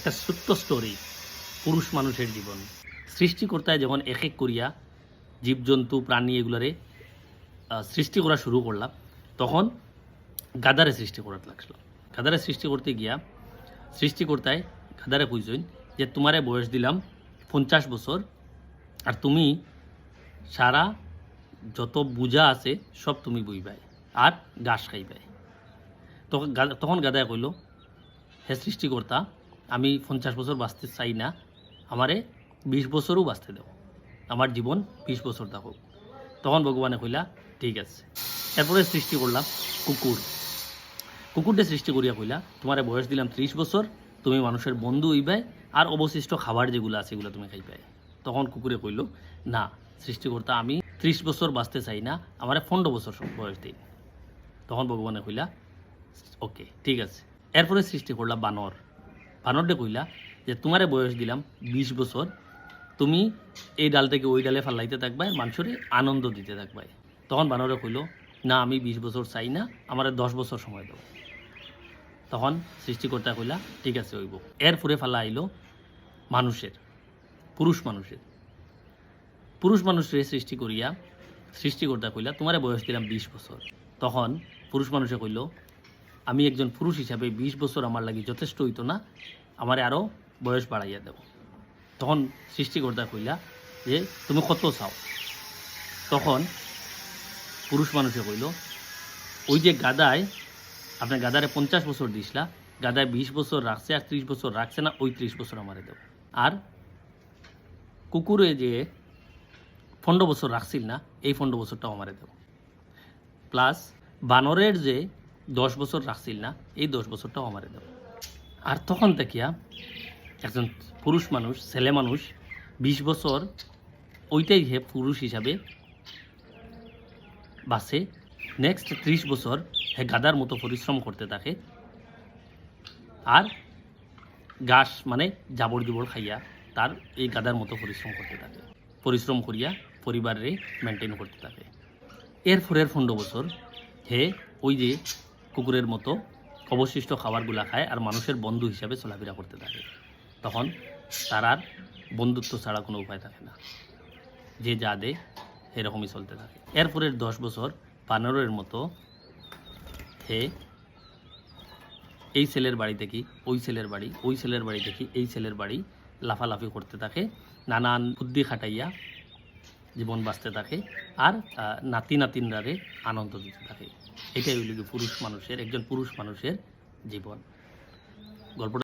একটা ছোট্ট স্টোরি পুরুষ মানুষের জীবন। সৃষ্টিকর্তায় যখন এক এক করিয়া জীবজন্তু প্রাণী এগুলারে সৃষ্টি করা শুরু করলাম, তখন গাদারে সৃষ্টি করার লাগলো। গাদারে সৃষ্টি করতে গিয়া সৃষ্টিকর্তায় গাদারে কইছেন যে তোমারে বয়স দিলাম 50 বছর, আর তুমি সারা যত বুঝা আছে সব তুমি বইবাই আর ঘাস খাইবাই। তখন গাদায় কইল, হে সৃষ্টিকর্তা, আমি 50 বছর বাঁচতে চাই না, আমারে 20 বছরও বাঁচতে দাও, আমার জীবন 20 বছর থাকুক। তখন ভগবানে কইলা, ঠিক আছে। এরপরে সৃষ্টি করলাম কুকুরটা সৃষ্টি করিয়া কইলা, তোমারে বয়স দিলাম 30 বছর, তুমি মানুষের বন্ধু হইবাই আর অবশিষ্ট খাবার যেগুলো আছে এগুলো তুমি খাইবাই। তখন কুকুরে কইল, না সৃষ্টিকর্তা, আমি 30 বছর বাঁচতে চাই না, আমার 15 বছর বয়স দিই। তখন ভগবানে কইলা, ওকে ঠিক আছে। এরপরে সৃষ্টি করলাম বানরডে কইলা যে তোমারে বয়স দিলাম 20 বছর, তুমি এই ডাল থেকে ওই ডালে ফালাইতে থাকবাই, মানুষের আনন্দ দিতে থাকবাই। তখন বানরে কইল, না আমি 20 বছর চাই না, আমার 10 বছর সময় দাও। তখন সৃষ্টিকর্তা কইলা, ঠিক আছে হইব। এরপরে ফালা আইলো পুরুষ মানুষের সৃষ্টি করিয়া সৃষ্টিকর্তা কইলা, তোমারে বয়স দিলাম 20 বছর। তখন পুরুষ মানুষে কইল, আমি একজন পুরুষ হিসাবে 20 বছর আমার লাগি যথেষ্ট হইতো না, আমারে আরও বয়স বাড়াইয়া দেব। তখন সৃষ্টিকর্তা কইলা যে তুমি কত চাও? তখন পুরুষ মানুষে কইল, ওই যে গাদায় আপনার গাদারে 50 বছর দিসলা, গাদায় 20 বছর রাখছে আর 30 বছর রাখছে না, ওই 30 বছর আমারে দেব। আর কুকুরে যে 15 বছর রাখছিল না, এই 15 বছরটাও আমারে দেব। প্লাস বানরের যে 10 বছর রাখছিল না, এই 10 বছরটাও আমারে দেব। আর তখন দেখিয়া একজন পুরুষ মানুষ, ছেলে মানুষ 20 বছর ওইটাই হে পুরুষ হিসাবে বাসে। নেক্সট 30 বছর হে গাদার মতো পরিশ্রম করতে থাকে আর ঘাস মানে জাবর জুবর খাইয়া তার এই গাদার মতো পরিশ্রম করিয়া পরিবারে মেনটেন করতে থাকে। এরপরের 15 বছর হে ওই যে কুকুরের মতো অবশিষ্ট খাবারগুলা খায় আর মানুষের বন্ধু হিসাবে চলাফেরা করতে থাকে। তখন তার আর বন্ধুত্ব ছাড়া কোনো উপায় থাকে না, যে যা দেয় এরকমই চলতে থাকে। এরপরের 10 বছর বানরের মতো হে এই ছেলের বাড়ি থেকে ওই ছেলের বাড়ি, ওই ছেলের বাড়ি থেকে এই ছেলের বাড়ি লাফালাফি করতে থাকে, নানান বুদ্ধি খাটাইয়া জীবন বাঁচতে থাকে আর নাতিনরারে আনন্দ দিতে থাকে। এটাই হইল একজন পুরুষ মানুষের জীবন। গল্পটা